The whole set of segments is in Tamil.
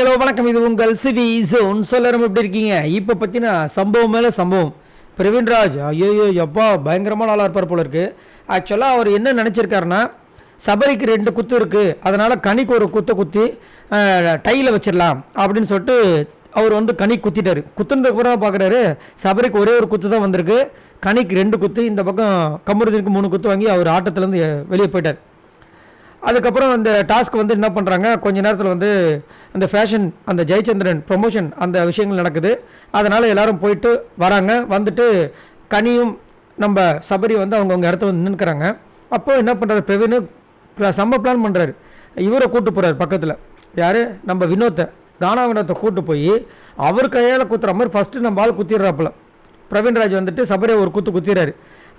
ஹலோ வணக்கம். இது உங்கள் சிவி ஜோன். சொல்லரும் எப்படி இருக்கீங்க? இப்போ பார்த்தீங்கன்னா சம்பவம் மேலே சம்பவம். பிரவீன்ராஜ் ஐயோ எப்பா பயங்கரமான ஆளாக இருப்பார் போல இருக்குது. ஆக்சுவலாக அவர் என்ன நினச்சிருக்காருன்னா, சபரிக்கு 2 குத்து இருக்குது, அதனால் கனிக்கு ஒரு குத்தை குத்தி டையில் வச்சிடலாம் அப்படின்னு சொல்லிட்டு அவர் வந்து கனி குத்திட்டார். குத்துனதுக்கு அப்புறம் பார்க்குறாரு சபரிக்கு ஒரே ஒரு குத்து தான் வந்திருக்கு, கனிக்கு 2 குத்து, இந்த பக்கம் கமருதீனுக்கு 3 குத்து வாங்கி அவர் ஆட்டத்துலேருந்து வெளியே போயிட்டார். அதுக்கப்புறம் அந்த டாஸ்க் வந்து என்ன பண்ணுறாங்க, கொஞ்ச நேரத்தில் வந்து அந்த ஃபேஷன், அந்த ஜெயச்சந்திரன் ப்ரொமோஷன், அந்த விஷயங்கள் நடக்குது. அதனால் எல்லோரும் போயிட்டு வராங்க. வந்துட்டு கனியும் நம்ம சபரி வந்து அவங்கவுங்க இடத்துல வந்து நின்றுக்கிறாங்க. அப்போது என்ன பண்ணுறாரு, பிரவீன் செம்ம பிளான் பண்ணுறாரு. இவரை கூப்பிட்டு போகிறார் பக்கத்தில், யார் நம்ம வினோத்தை, கானா வினோத்தை கூப்பிட்டு போய் அவர் கையால் குத்துற மாதிரி ஃபஸ்ட்டு நம்ம ஆள் குத்திடுறாப்புல. பிரவீன்ராஜ் வந்துட்டு சபரியை ஒரு குத்து குத்திடுறாரு.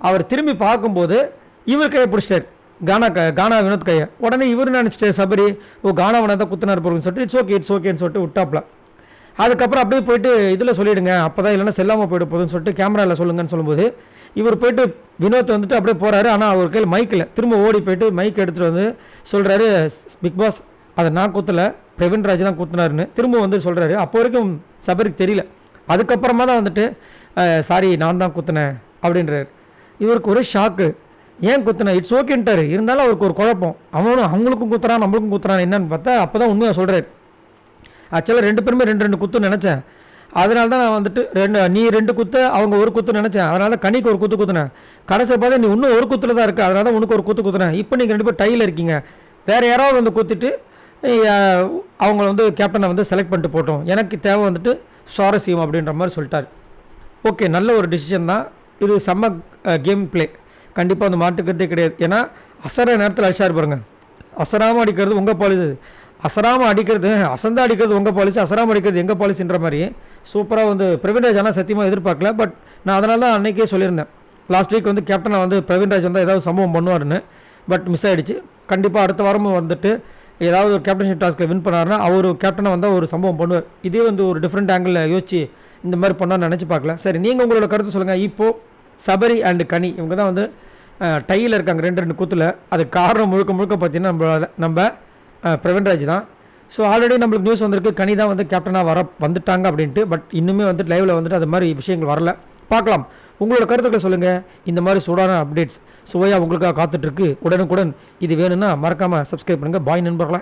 அவர் திரும்பி பார்க்கும்போது இவர் கையை பிடிச்சிட்டார், கானா வினோத் கையை. உடனே இவர் நினச்சிட்டு சபரி கானா வினோத்தை குத்துனார் போகிறேன்னு சொல்லிட்டு இட்ஸ் ஓகேன்னு சொல்லிட்டு விட்டாப்ல. அதுக்கப்புறம் அப்படியே போயிட்டு இதில் சொல்லிவிடுங்க, அப்போ தான் இல்லைன்னா செல்லாமல் போய்ட்டு போகுதுன்னு சொல்லிட்டு கேமராவில் சொல்லுங்கன்னு சொல்லும்போது இவர் போயிட்டு வினோத் வந்துட்டு அப்படியே போகிறாரு. ஆனால் அவர் கையில் மைக்கில் திரும்ப ஓடி போயிட்டு மைக் எடுத்துகிட்டு வந்து சொல்கிறாரு, பிக் பாஸ் அதை நான் குத்தலை, பிரவீன்ராஜ் தான் குத்துனாருன்னு திரும்ப வந்து சொல்கிறாரு. அப்போ வரைக்கும் சபரிக்கு தெரியல. அதுக்கப்புறமா தான் வந்துட்டு சாரி நான் தான் குத்துனேன் அப்படின்றாரு. இவருக்கு ஒரு ஷாக்கு, ஏன் குத்துனேன், இட்ஸ் ஓகேன்ட்டார். இருந்தாலும் அவருக்கு ஒரு குழப்பம், அவங்களுக்கும் குத்துறான் நம்மளுக்கும் குத்துறான் என்னன்னு பார்த்தா அப்போ தான் உண்மையாக சொல்கிறார். ஆக்சுவலாக 2 பேருமே 2 குத்துன்னு நினச்சேன். அதனால தான் நான் வந்துட்டு நீ 2 குத்து அவங்க ஒரு குத்து நினச்சேன். அதனால தான் கனிக்கு ஒரு குத்து குத்துனேன். கடைசியை பார்த்தா நீ இன்னும் ஒரு குத்தில் தான் இருக்குது, அதனால தான் உனக்கு ஒரு குத்து குத்துனேன். இப்போ நீங்கள் 2 பேர் டையில் இருக்கீங்க, வேறு யாராவது வந்து குத்திட்டு அவங்கள வந்து கேப்டனை வந்து செலக்ட் பண்ணிட்டு போட்டோம், எனக்கு தேவை வந்துட்டு சுவாரஸ்யம் அப்படின்ற மாதிரி சொல்லிட்டார். ஓகே, நல்ல ஒரு டிசிஷன் தான் இது, செம்ம கேம் பிளே, கண்டிப்பாக வந்து மாட்டுக்கிறதே கிடையாது. ஏன்னா அசர நேரத்தில் அடிச்சார் பாருங்க, அசராமல் அடிக்கிறது உங்கள் பாலிசி, அசராமல் அடிக்கிறது அசந்தா அடிக்கிறது உங்கள் பாலிசி, அசராமல் அடிக்கிறது எங்கள் பாலிசின்ற மாதிரி சூப்பராக வந்து பிரவீன்ராஜ். ஆனால் சத்தியமாக எதிர்பார்க்கல, பட் நான் அதனால தான் அன்றைக்கே சொல்லியிருந்தேன், லாஸ்ட் வீக் வந்து கேப்டனை வந்து பிரவீன்ராஜ் வந்து ஏதாவது சம்பவம் பண்ணுவார்னு. பட் மிஸ் ஆகிடுச்சு. கண்டிப்பாக அடுத்த வாரமும் வந்துட்டு ஏதாவது ஒரு கேப்டன்ஷிப் டாஸ்க்கில் வின் பண்ணாருன்னா அவர் கேப்டனை வந்தால் ஒரு சம்பவம் பண்ணுவார். இதே வந்து ஒரு டிஃப்ரெண்ட் ஆங்கிளில் யோசிச்சு இந்த மாதிரி பண்ணான்னு நினச்சி பார்க்கல. சரி, நீங்கள் உங்களோட கருத்து சொல்லுங்கள். இப்போது சபரி அண்டு கனி இவங்க தான் வந்து டையில் இருக்காங்க 2 குத்தில். அது காரணம் முழுக்க பார்த்தீங்கன்னா நம்ம பிரவீன்ராஜ் தான். ஸோ ஆல்ரெடி நம்மளுக்கு நியூஸ் வந்திருக்கு, கனி தான் வந்து கேப்டனாக வந்துட்டாங்க அப்படின்ட்டு. பட் இன்னுமே வந்துட்டு லைவில் வந்துட்டு அது மாதிரி விஷயங்கள் வரல. பார்க்கலாம், உங்களோட கருத்துக்களை சொல்லுங்கள். இந்த மாதிரி சூடான அப்டேட்ஸ் சுவையாக உங்களுக்காக காத்துட்ருக்கு. உடனுக்குடன் இது வேணும்னா மறக்காமல் சப்ஸ்கிரைப் பண்ணுங்கள். பாய் நண்பர்களே.